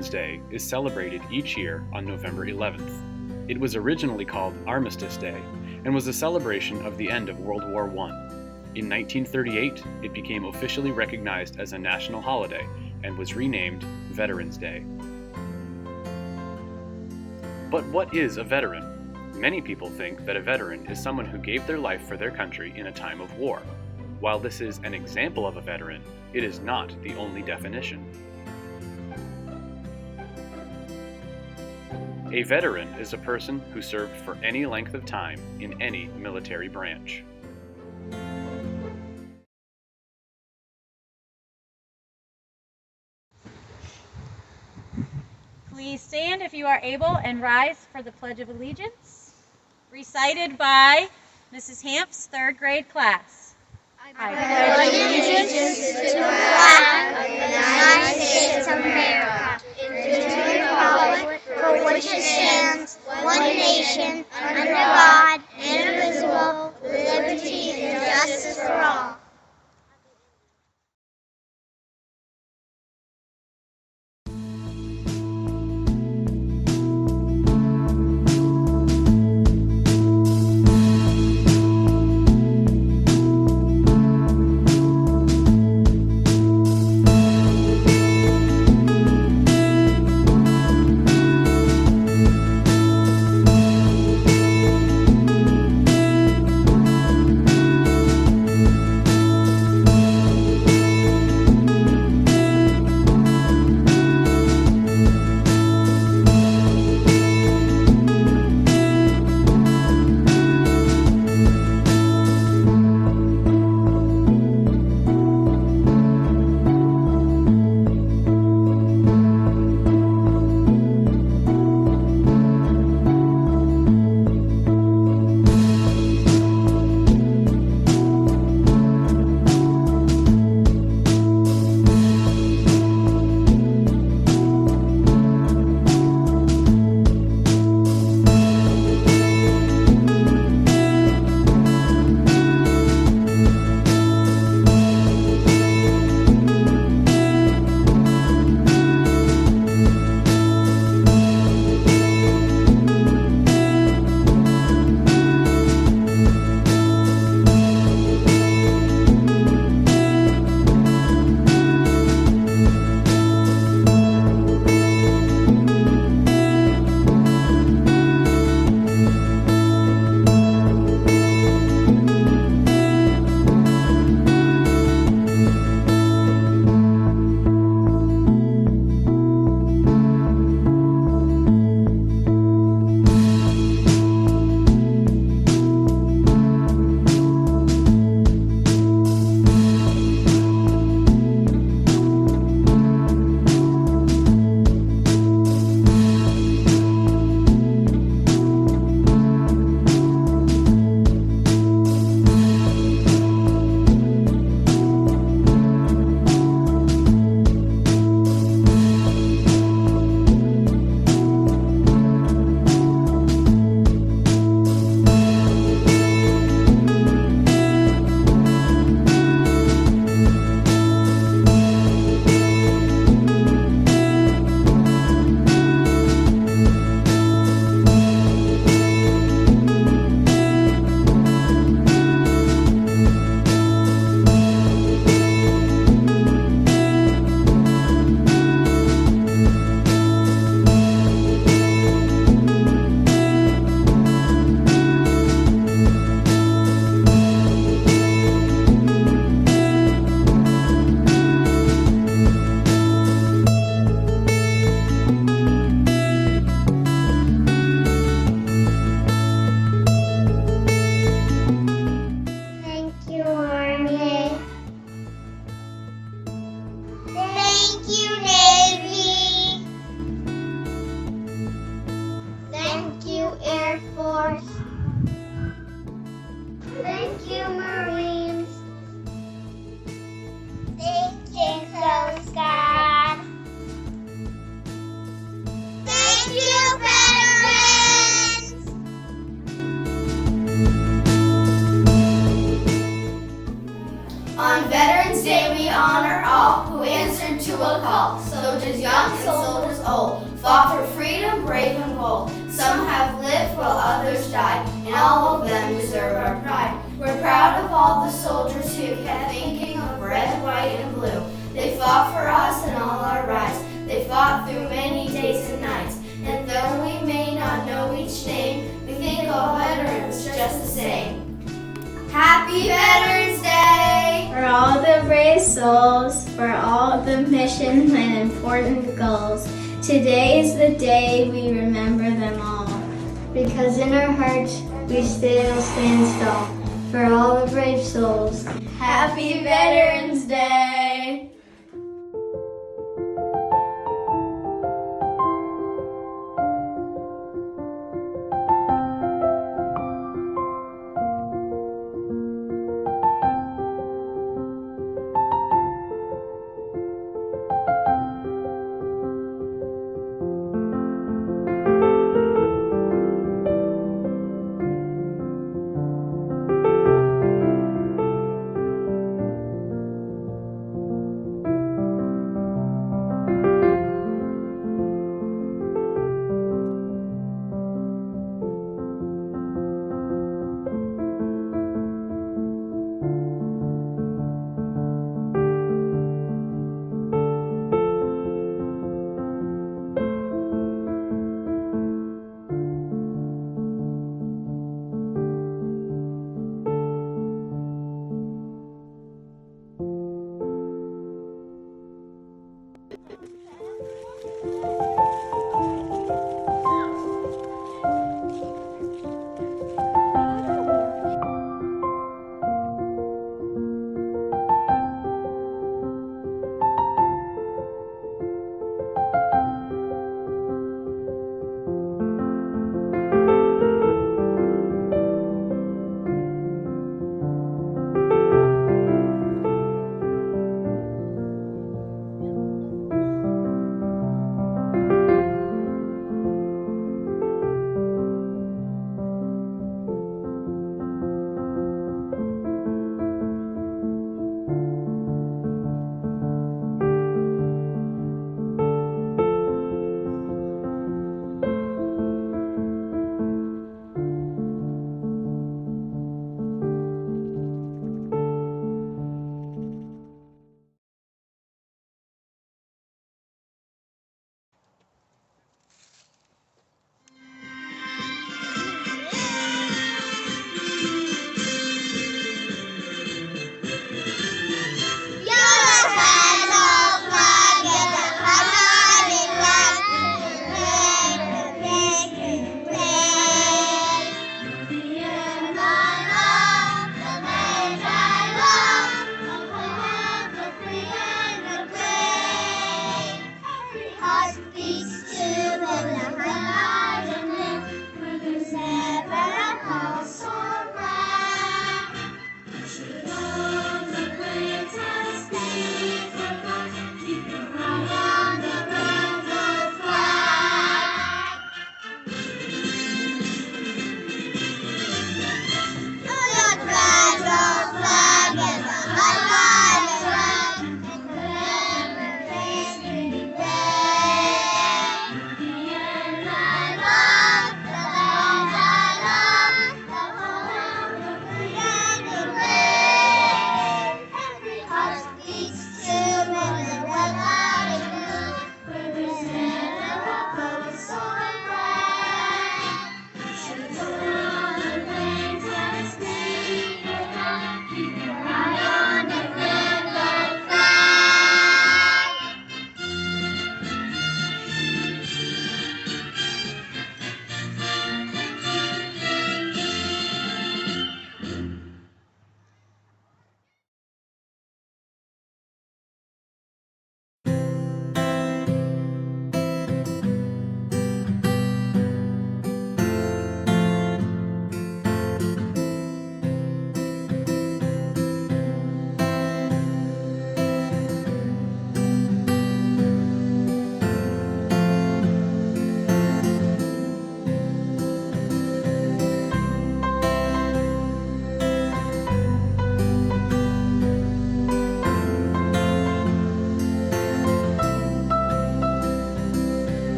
Veterans Day is celebrated each year on November 11th. It was originally called Armistice Day and was a celebration of the end of World War I. In 1938, it became officially recognized as a national holiday and was renamed Veterans Day. But what is a veteran? Many people think that a veteran is someone who gave their life for their country in a time of war. While this is an example of a veteran, it is not the only definition. A veteran is a person who served for any length of time in any military branch. Please stand if you are able and rise for the Pledge of Allegiance, recited by Mrs. Hamp's third grade class. I pledge allegiance to the flag of the United States of America, and to the republic for which it stands, one nation, under God, indivisible, with liberty and justice for all. honor all who answered to a call. Soldiers young, soldiers old, fought for freedom, brave and bold. Some have lived while others died, and all of them deserve our pride. We're proud of all the soldiers who kept thinking of red, white, and blue. They fought for us and all our rights. They fought through many days and nights. And though we may not know each name, we think all veterans just the same. Happy Veterans Day! For all the brave souls, for all the missions and important goals, today is the day we remember them all. Because in our hearts we still stand tall. For all the brave souls, Happy Veterans Day!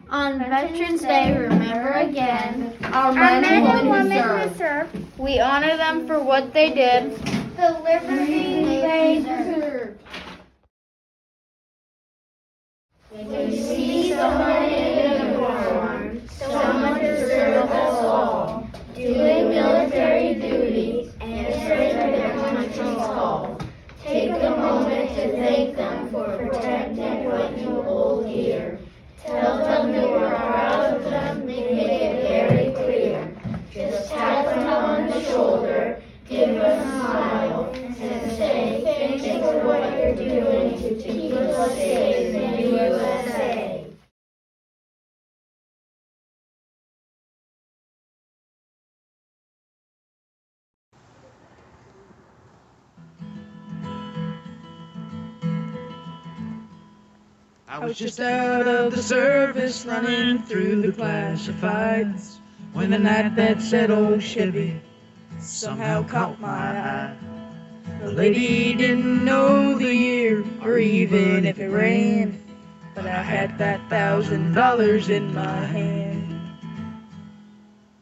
On Veterans Day, remember again our men and women who served. We honor them for what they did, the liberty they deserved. We see someone in uniform, someone who served us all, doing military duty and answering their country's call. Take a moment to thank them for protecting what you hold dear. Tell them you are proud of them, make it very clear. Just tap them on the shoulder, give them a smile, and say, thanks for what you're doing to keep us safe in the USA. I was just out of the service running through the classifieds when the night that said old Chevy somehow caught my eye. The lady didn't know the year or even if it rained, but I had that $1,000 in my hand.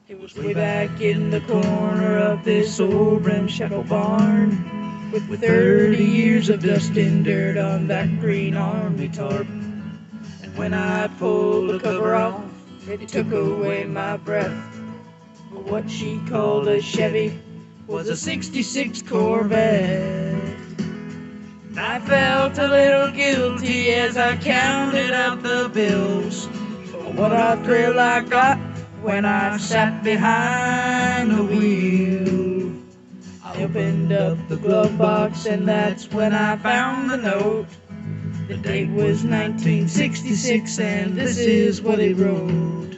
It was way back in the corner of this old ramshackle barn with 30 years of dust and dirt on that green army tarp. And when I pulled the cover off, it took away my breath. But what she called a Chevy was a '66 Corvette. I felt a little guilty as I counted up the bills. But what a thrill I got when I sat behind the wheel. I opened up the glove box and that's when I found the note. The date was 1966 and this is what it wrote.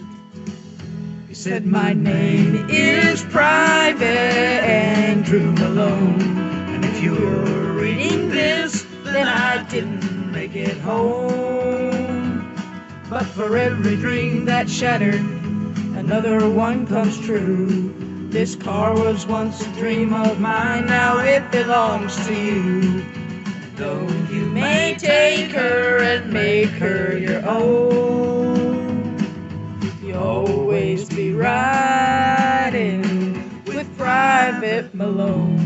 He said, my name is Private Andrew Malone, and if you're reading this, then I didn't make it home. But for every dream that shattered, another one comes true. This car was once a dream of mine, now it belongs to you. Though you may take her and make her your own, you'll always be riding with Private Malone.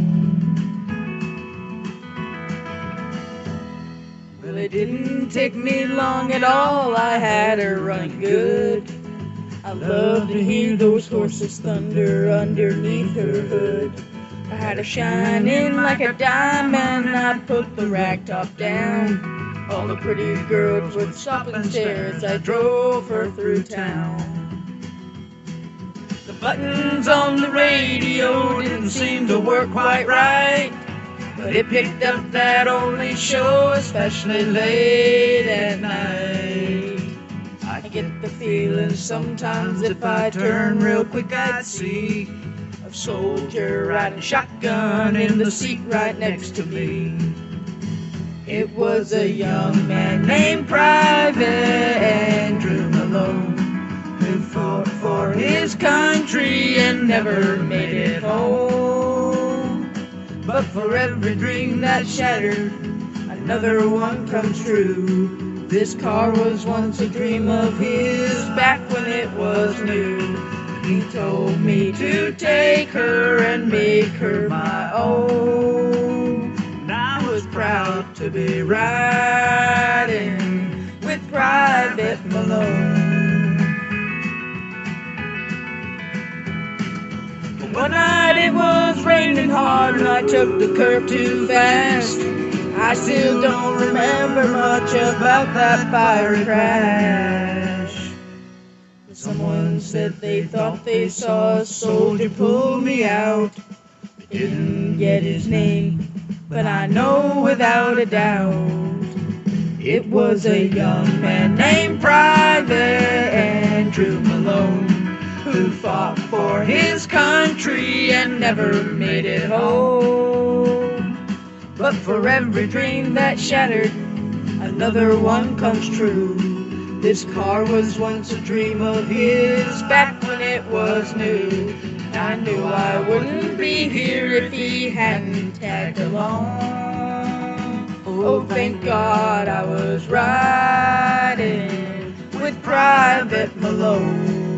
Well, it didn't take me long at all, I had her running good. I love to hear those horses thunder underneath her hood. I had her shining like a diamond, I put the rag top down. All the pretty girls would stop and stare as I drove her through town. The buttons on the radio didn't seem to work quite right, but it picked up that only show, especially late at night. I get the feeling sometimes if I turn real quick I'd see a soldier riding shotgun in the seat right next to me. It was a young man named Private Andrew Malone who fought for his country and never made it home. But for every dream that shattered, another one comes true. This car was once a dream of his back when it was new. He told me to take her and make her my own. And I was proud to be riding with Private Malone. raining hard and I took the curve too fast. I still don't remember much about that fiery crash. Someone said they thought they saw a soldier pull me out. They didn't get his name, but I know without a doubt it was a young man named Private Andrew Malone, who fought for his country and never made it home. But for every dream that shattered, another one comes true. This car was once a dream of his back when it was new. I knew I wouldn't be here if he hadn't tagged along. Oh, thank God I was riding with Private Malone.